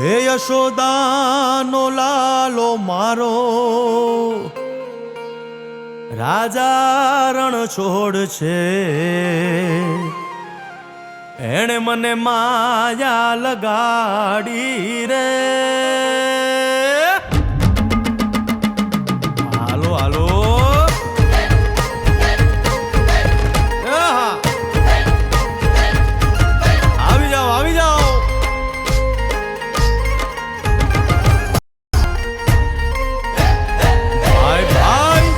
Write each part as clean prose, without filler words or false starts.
હે યશોદાનો લાલો મારો રાજા રણ છોડ છે, એણે મને માયા લગાડી રે. હાલો હાલો આવી જાઓ આવી જાઓ. ભાઈ ભાઈ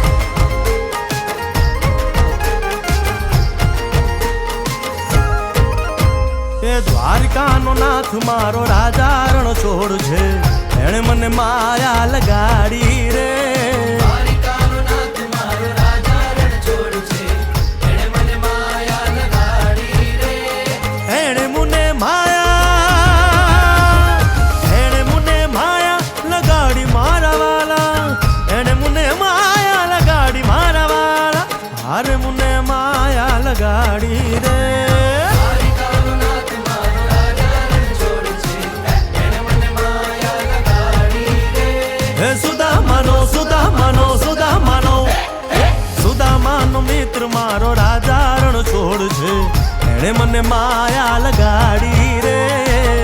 એ દ્વારકાનો નાથ મારો રાજા રણ છોડ છે, એણે મને માયા લગાડી રે. દ્વારકાનો નાથ મારો રાજા રણ છોડ છે, એણે મને માયા લગાડી રે. એણે મને માયા લગાડી મારા વાલા, એણે મને માયા લગાડી મારા વાલા, હારે મને માયા લગાડી રે. દ્વારકાનો નાથ મારો રાજા રણ છોડ છે, એણે મને માયા લગાડી રે. હે સુદામાનો સુદામાનો સુદામાનો સુદામાનો મિત્ર મારો રાજા રણ છોડ છે, એણે મને માયા લગાડી રે.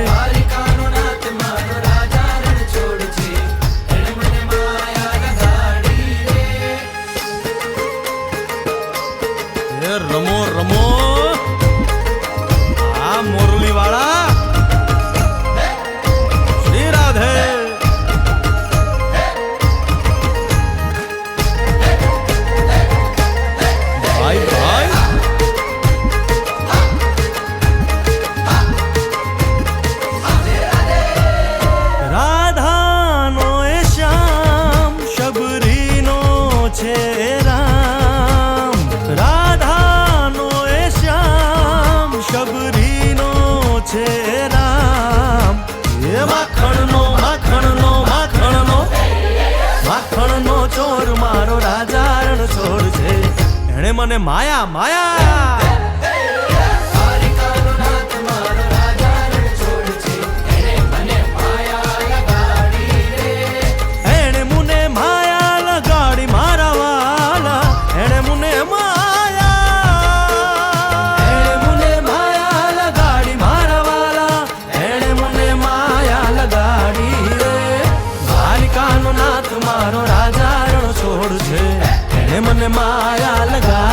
દ્વારકાનો નાથ મારો રાજા રણ છોડ છે, એણે મને માયા લગાડી રે. એ રમો રમો આ મોરલી વાળા શ્રી રાધે. ભાઈ ભાઈ રાધાનો એ શ્યામ શબરીનો છે રામ, રાધાનો એ શ્યામ શબરીનો છે રામ. એ માખણનો માખણનો માખણનો માખણનો ચોર મારો રાજા રણ છોડ છે, એણે મને માયા માયા. દ્વારકાનો નાથ મારો રાજા રણ છોડ છે, એણે મને માયા લગાડી રે. એણે મને માયા લગાડી મારા વાલા, એણે મને માયા લગાડી મારા વાલા, એણે મને માયા લગાડી રે. દ્વારકાનો નાથ મારો રાજા રણ છોડ છે, એણે મને માયા લગાડી